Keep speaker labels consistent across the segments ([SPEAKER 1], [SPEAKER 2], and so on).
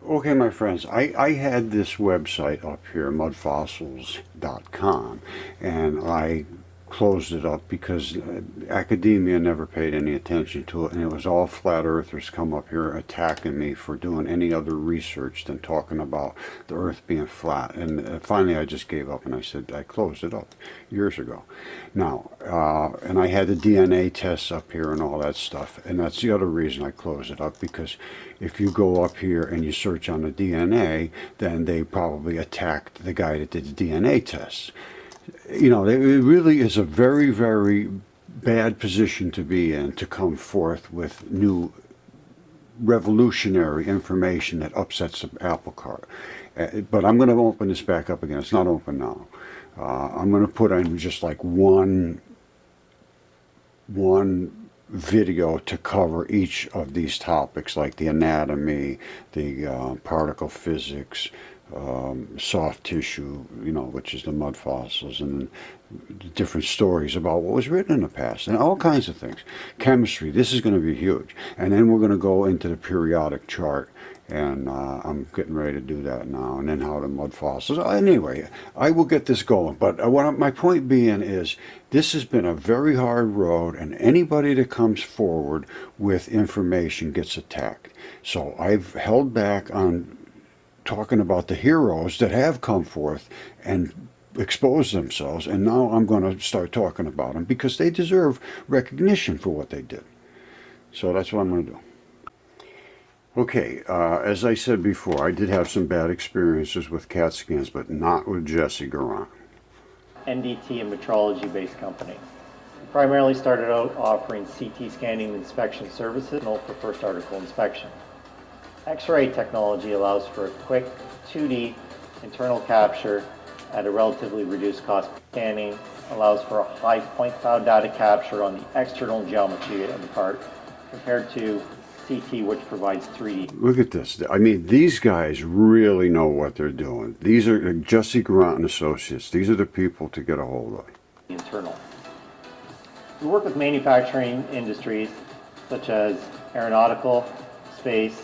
[SPEAKER 1] Okay, my friends, I had this website up here, mudfossils.com, and I closed it up because academia never paid any attention to it, and it was all flat earthers come up here attacking me for doing any other research than talking about the earth being flat. And finally I just gave up and I said I closed it up years ago. Now, and I had the DNA tests up here and all that stuff, and that's the other reason I closed it up, because if you go up here and you search on the DNA, then they probably attacked the guy that did the DNA tests. You know, it really is a very, very bad position to be in, to come forth with new revolutionary information that upsets the apple cart. But I'm going to open this back up again. It's not open now. I'm going to put in just like one video to cover each of these topics, like the anatomy, the particle physics, soft tissue, you know, which is the mud fossils, and different stories about what was written in the past, and all kinds of things. Chemistry, this is going to be huge. And then we're going to go into the periodic chart, and I'm getting ready to do that now, and then how the mud fossils. Anyway, I will get this going, but my point being is, this has been a very hard road, and anybody that comes forward with information gets attacked. So I've held back on talking about the heroes that have come forth and exposed themselves, and now I'm going to start talking about them because they deserve recognition for what they did. So that's what I'm going to do. Okay, as I said before, I did have some bad experiences with CAT scans, but not with Jesse Garant.
[SPEAKER 2] NDT and metrology-based company. We primarily started out offering CT scanning inspection services for first article inspection. X-ray technology allows for a quick 2D internal capture at a relatively reduced cost. Scanning allows for a high point cloud data capture on the external geometry of the part compared to CT, which provides 3D.
[SPEAKER 1] Look at this. I mean, these guys really know what they're doing. These are Jesse Garant and Associates. These are the people to get a hold of.
[SPEAKER 2] Internal. We work with manufacturing industries such as aeronautical, space,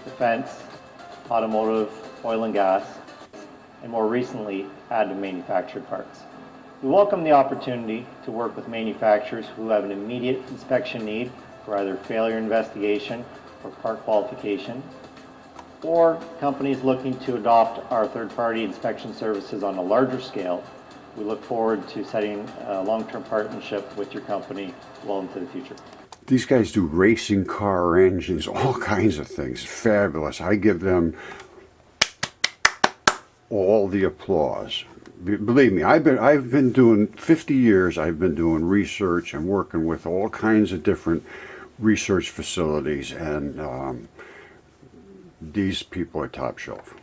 [SPEAKER 2] defense, automotive, oil and gas, and more recently, additive manufactured parts. We welcome the opportunity to work with manufacturers who have an immediate inspection need for either failure investigation or part qualification, or companies looking to adopt our third-party inspection services on a larger scale. We look forward to setting a long-term partnership with your company well into the future.
[SPEAKER 1] These guys do racing car engines, all kinds of things. Fabulous. I give them all the applause. Believe me, I've been doing 50 years. I've been doing research and working with all kinds of different research facilities, and these people are top shelf.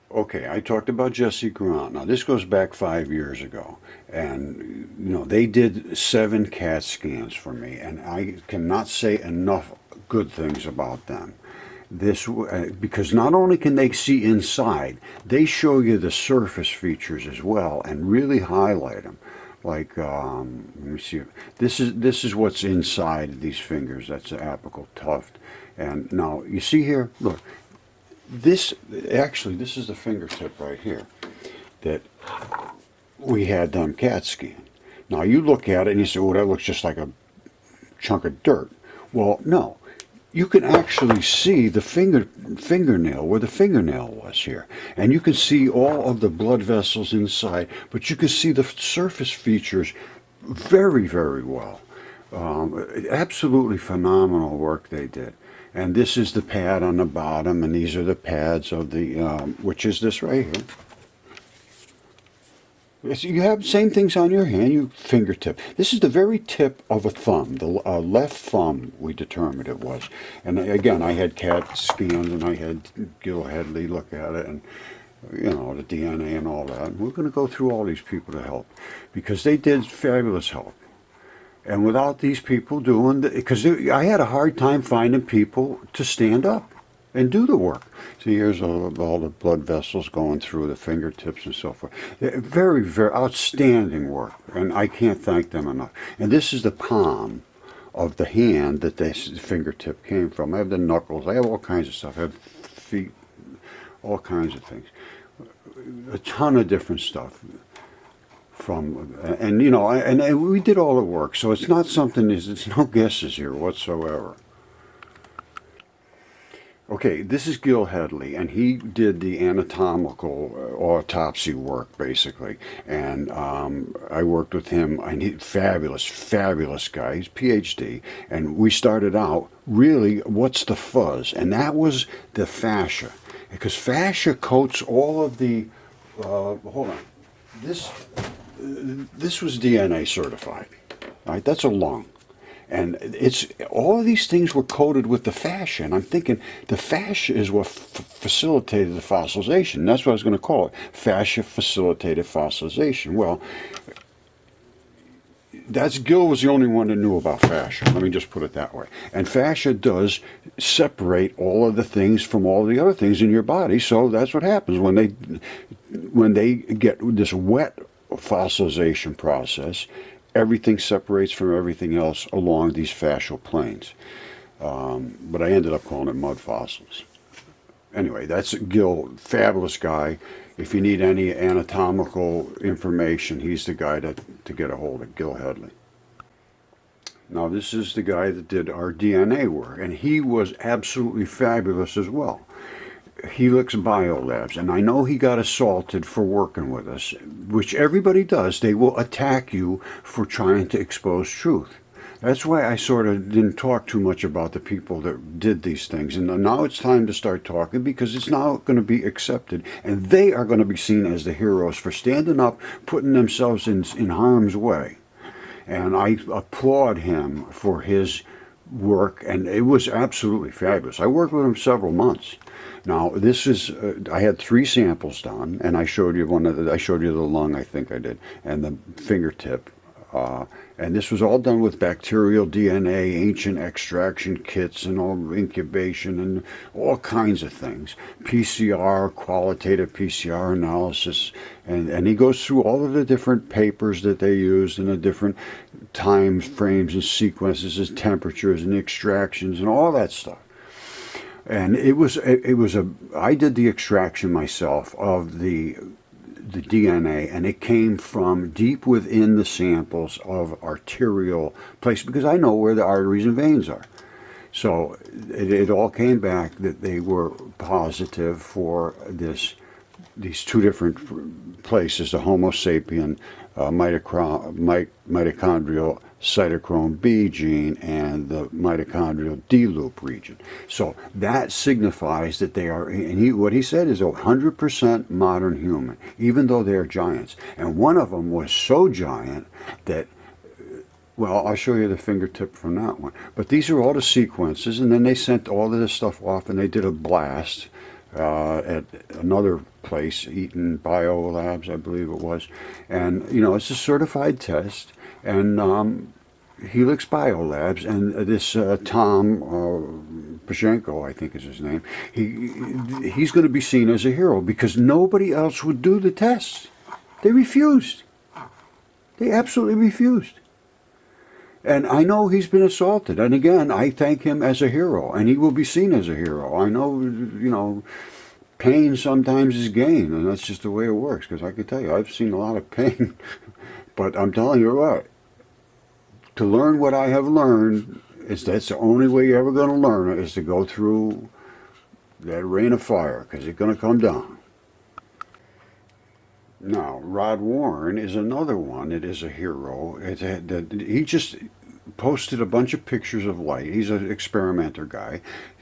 [SPEAKER 1] Okay, I talked about Jesse Garant. Now, this goes back 5 years ago, and you know, they did 7 CAT scans for me, and I cannot say enough good things about them. This because not only can they see inside, they show you the surface features as well and really highlight them. Like, let me see. This is what's inside these fingers. That's the apical tuft, and now you see here. Look. This is the fingertip right here that we had them CAT scan. Now you look at it and you say, oh, that looks just like a chunk of dirt. Well, no. You can actually see the fingernail, where the fingernail was here. And you can see all of the blood vessels inside, but you can see the surface features very, very well. Absolutely phenomenal work they did. And this is the pad on the bottom, and these are the pads of the, which is this right here. You have the same things on your hand, your fingertip. This is the very tip of a thumb, the left thumb, we determined it was. And again, I had CAT scans, and I had Gil Headley look at it, and you know, the DNA and all that. And we're going to go through all these people to help, because they did fabulous help. And without these people doing, because I had a hard time finding people to stand up and do the work. See, here's all the blood vessels going through the fingertips and so forth. Very, very outstanding work, and I can't thank them enough. And this is the palm of the hand that this fingertip came from. I have the knuckles. I have all kinds of stuff. I have feet, all kinds of things. A ton of different stuff from, and you know, and we did all the work. So it's not something, it's no guesses here whatsoever. Okay, this is Gil Headley, and he did the anatomical autopsy work, basically. And I worked with him, and he fabulous, fabulous guy. He's PhD. And we started out, really, what's the fuzz? And that was the fascia. Because fascia coats all of the, hold on, this was DNA certified. All right, that's a lung. And it's all of these things were coated with the fascia, and I'm thinking the fascia is what facilitated the fossilization. That's what I was going to call it, fascia facilitated fossilization. Well, Gil was the only one that knew about fascia. Let me just put it that way. And fascia does separate all of the things from all the other things in your body. So that's what happens when they get this wet fossilization process. Everything separates from everything else along these fascial planes. But I ended up calling it mud fossils. Anyway, that's Gil, fabulous guy. If you need any anatomical information, he's the guy to get a hold of, Gil Headley. Now, this is the guy that did our DNA work, and he was absolutely fabulous as well. Helix Biolabs, and I know he got assaulted for working with us, which everybody does. They will attack you for trying to expose truth. That's why I sort of didn't talk too much about the people that did these things. And now it's time to start talking, because it's now going to be accepted, and they are going to be seen as the heroes for standing up, putting themselves in harm's way. And I applaud him for his work, and it was absolutely fabulous. I worked with him several months. Now, this is, I had 3 samples done, and I showed you I showed you the lung, I think I did, and the fingertip. And this was all done with bacterial DNA, ancient extraction kits, and all incubation, and all kinds of things. PCR, qualitative PCR analysis, and he goes through all of the different papers that they used and the different time frames and sequences and temperatures and extractions and all that stuff. And I did the extraction myself of the DNA, and it came from deep within the samples of arterial place, because I know where the arteries and veins are. So it all came back that they were positive for these 2 different places, the Homo sapien mitochondrial cytochrome B gene and the mitochondrial D loop region. So that signifies that they are, and what he said is 100% modern human, even though they're giants. And one of them was so giant that, well, I'll show you the fingertip from that one. But these are all the sequences, and then they sent all of this stuff off, and they did a blast at another place, Eaton Biolabs, I believe it was. And, you know, it's a certified test. And Helix Biolabs, and this Tom Pashenko, I think is his name, he's going to be seen as a hero, because nobody else would do the tests. They refused. They absolutely refused. And I know he's been assaulted. And again, I thank him as a hero, and he will be seen as a hero. I know, you know, pain sometimes is gain, and that's just the way it works, because I can tell you, I've seen a lot of pain. But I'm telling you what, to learn what I have learned, that's the only way you're ever going to learn it, is to go through that rain of fire, because it's going to come down. Now, Rod Warren is another one that is a hero. He just posted a bunch of pictures of light. He's an experimenter guy.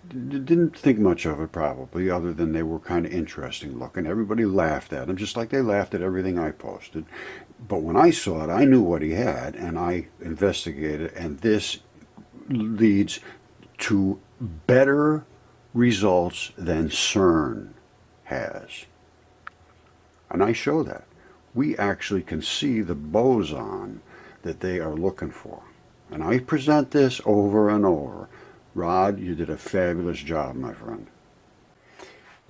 [SPEAKER 1] Didn't think much of it, probably, other than they were kind of interesting looking. Everybody laughed at him, just like they laughed at everything I posted. But when I saw it, I knew what he had, and I investigated, and this leads to better results than CERN has. And I show that. We actually can see the boson that they are looking for. And I present this over and over. Rod, you did a fabulous job, my friend.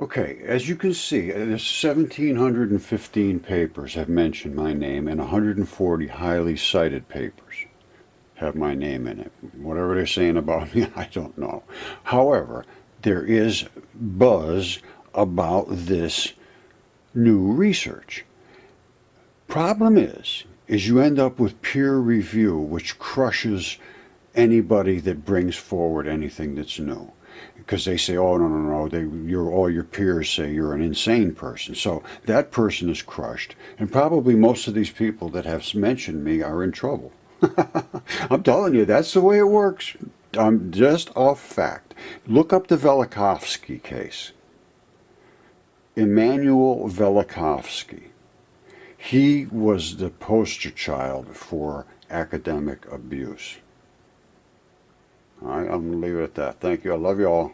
[SPEAKER 1] Okay, as you can see, 1,715 papers have mentioned my name, and 140 highly cited papers. have my name in it. Whatever they're saying about me, I don't know. However, there is buzz about this new research. Problem is you end up with peer review, which crushes anybody that brings forward anything that's new. Because they say, oh, no, all your peers say you're an insane person. So that person is crushed. And probably most of these people that have mentioned me are in trouble. I'm telling you, that's the way it works. I'm just off fact. Look up the Velikovsky case. Immanuel Velikovsky. He was the poster child for academic abuse. All right, I'm going to leave it at that. Thank you. I love you all.